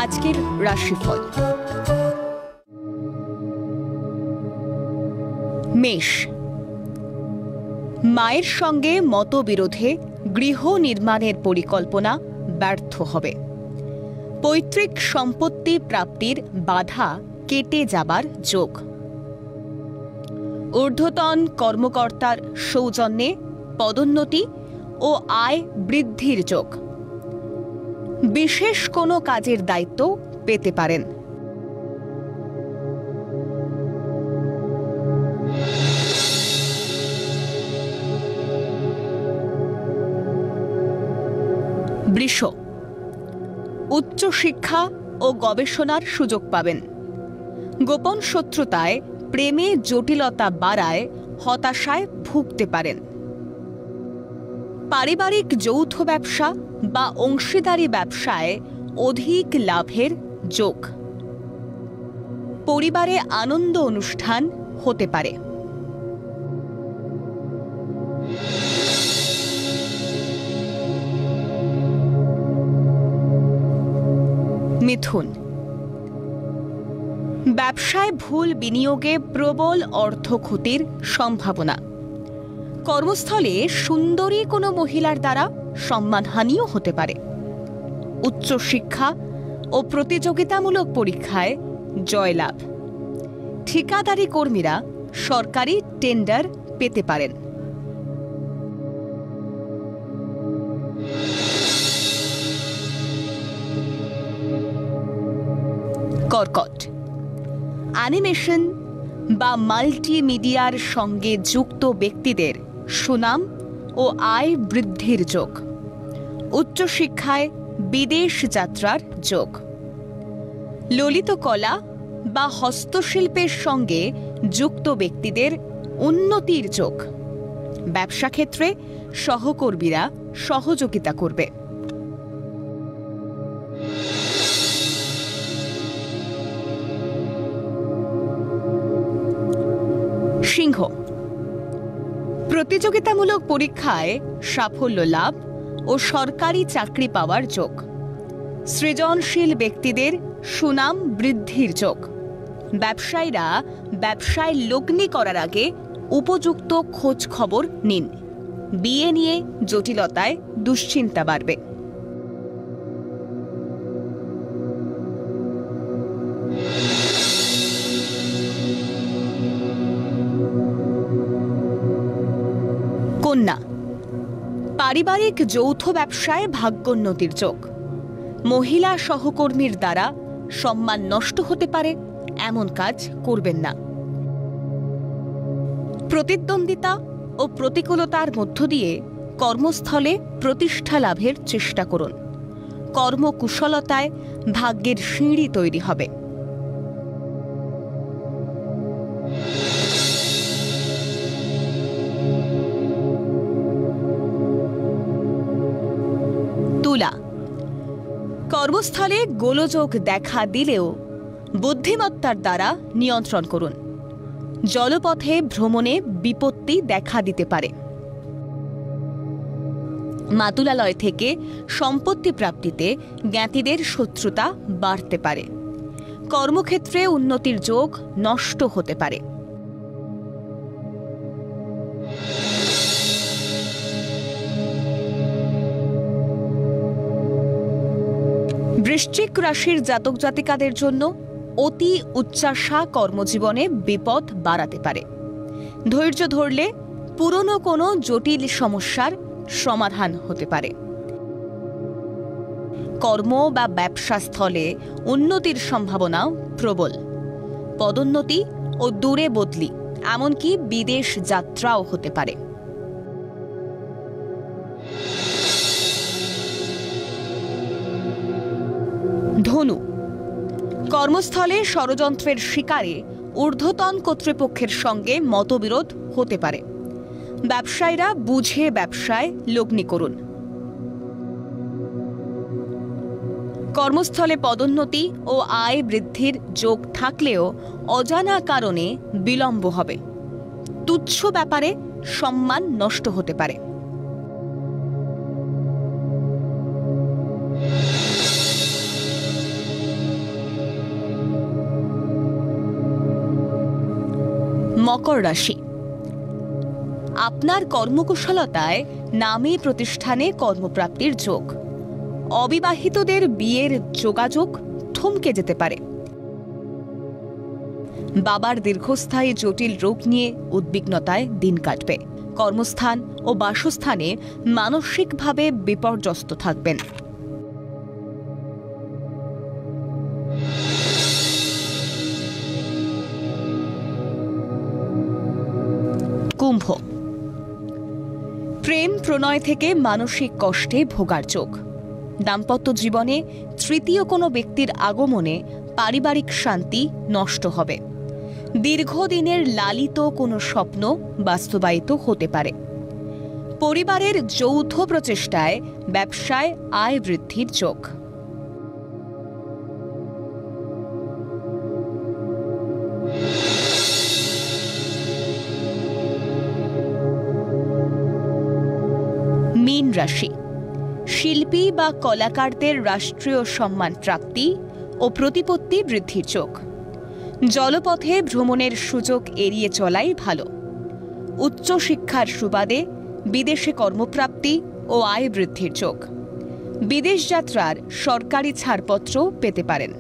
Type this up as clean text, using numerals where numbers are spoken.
আজকের রাশিফল। মেষ, মায়ের সঙ্গে মতবিরোধে গৃহ নির্মাণের পরিকল্পনা ব্যর্থ হবে। পৈতৃক সম্পত্তি প্রাপ্তির বাধা কেটে যাবার যোগ। ঊর্ধ্বতন কর্মকর্তার সৌজন্যে পদোন্নতি ও আয় বৃদ্ধির যোগ। বিশেষ কোনো কাজের দায়িত্ব পেতে পারেন। বৃষ, উচ্চশিক্ষা ও গবেষণার সুযোগ পাবেন। গোপন শত্রুতায় প্রেমে জটিলতা বাড়ায় হতাশায় ভুগতে পারেন। পারিবারিক যৌথ ব্যবসা বা অংশীদারি ব্যবসায় অধিক লাভের যোগ। পরিবারে আনন্দ অনুষ্ঠান হতে পারে। মিথুন, ব্যবসায় ভুল বিনিয়োগে প্রবল অর্থ ক্ষতির সম্ভাবনা। কর্মস্থলে সুন্দরী কোনো মহিলার দ্বারা সম্মানহানিও হতে পারে। উচ্চশিক্ষা ও প্রতিযোগিতামূলক পরীক্ষায় জয়লাভ। ঠিকাদারি কর্মীরা সরকারি টেন্ডার পেতে পারেন। কর্কট, অ্যানিমেশন বা মাল্টিমিডিয়ার সঙ্গে যুক্ত ব্যক্তিদের সুনাম ও আয় বৃদ্ধির যোগ। উচ্চশিক্ষায় বিদেশ যাত্রার যোগ। ললিত কলা বা হস্তশিল্পের সঙ্গে যুক্ত ব্যক্তিদের উন্নতির যোগ। ব্যবসা ক্ষেত্রে সহকর্মীরা সহযোগিতা করবে। সিংহ, প্রতিযোগিতামূলক পরীক্ষায় সাফল্য লাভ ও সরকারি চাকরি পাওয়ার যোগ। সৃজনশীল ব্যক্তিদের সুনাম বৃদ্ধির যোগ। ব্যবসায়ীরা ব্যবসায় লগ্নি করার আগে উপযুক্ত খোঁজ খবর নিন। বিয়ে নিয়ে জটিলতায় দুশ্চিন্তা বাড়বে। কন্যা, পারিবারিক যৌথ ব্যবসায় ভাগ্যোন্নতির যোগ। মহিলা সহকর্মীর দ্বারা সম্মান নষ্ট হতে পারে, এমন কাজ করবেন না। প্রতিদ্বন্দ্বিতা ও প্রতিকূলতার মধ্য দিয়ে কর্মস্থলে প্রতিষ্ঠা লাভের চেষ্টা করুন। কর্মকুশলতায় ভাগ্যের সিঁড়ি তৈরি হবে। তুলা, কর্মস্থলে গোলযোগ দেখা দিলেও বুদ্ধিমত্তার দ্বারা নিয়ন্ত্রণ করুন। জলপথে ভ্রমণে বিপত্তি দেখা দিতে পারে। মাতুলালয় থেকে সম্পত্তি প্রাপ্তিতে জ্ঞাতিদের শত্রুতা বাড়তে পারে। কর্মক্ষেত্রে উন্নতির যোগ নষ্ট হতে পারে। বৃশ্চিক রাশির জাতক জাতিকাদের জন্য অতি উচ্চাশা কর্মজীবনে বিপদ বাড়াতে পারে। ধৈর্য ধরলে পুরনো কোনো জটিল সমস্যার সমাধান হতে পারে। কর্ম বা ব্যবসা স্থলে উন্নতির সম্ভাবনাও প্রবল। পদোন্নতি ও দূরে বদলি, এমনকি বিদেশ যাত্রাও হতে পারে। ধনু, কর্মস্থলে ষড়যন্ত্রের শিকারে ঊর্ধ্বতন কর্তৃপক্ষের সঙ্গে মতবিরোধ হতে পারে। ব্যবসায়ীরা বুঝে ব্যবসায় লগ্নি করুন। কর্মস্থলে পদোন্নতি ও আয় বৃদ্ধির যোগ থাকলেও অজানা কারণে বিলম্ব হবে। তুচ্ছ ব্যাপারে সম্মান নষ্ট হতে পারে। মকর রাশি, আপনার কর্মকুশলতায় নামে প্রতিষ্ঠানে কর্মপ্রাপ্তির যোগ। অবিবাহিতদের বিয়ের যোগাযোগ থমকে যেতে পারে। বাবার দীর্ঘস্থায়ী জটিল রোগ নিয়ে উদ্বিগ্নতায় দিন কাটবে। কর্মস্থান ও বাসস্থানে মানসিকভাবে বিপর্যস্ত থাকবেন। কুম্ভ, প্রেম প্রণয় থেকে মানসিক কষ্টে ভোগার যোগ। দাম্পত্য জীবনে তৃতীয় কোনো ব্যক্তির আগমনে পারিবারিক শান্তি নষ্ট হবে। দীর্ঘদিনের লালিত কোনো স্বপ্ন বাস্তবায়িত হতে পারে। পরিবারের যৌথ প্রচেষ্টায় ব্যবসায় আয় বৃদ্ধির যোগ। মীন রাশি, শিল্পী বা কলাকারদের রাষ্ট্রীয় সম্মান প্রাপ্তি ও প্রতিপত্তি বৃদ্ধির যোগ। জলপথে ভ্রমণের সুযোগ এড়িয়ে চলাই ভালো। উচ্চশিক্ষার সুবাদে বিদেশে কর্মপ্রাপ্তি ও আয় বৃদ্ধির যোগ। বিদেশ যাত্রার সরকারি ছাড়পত্র পেতে পারেন।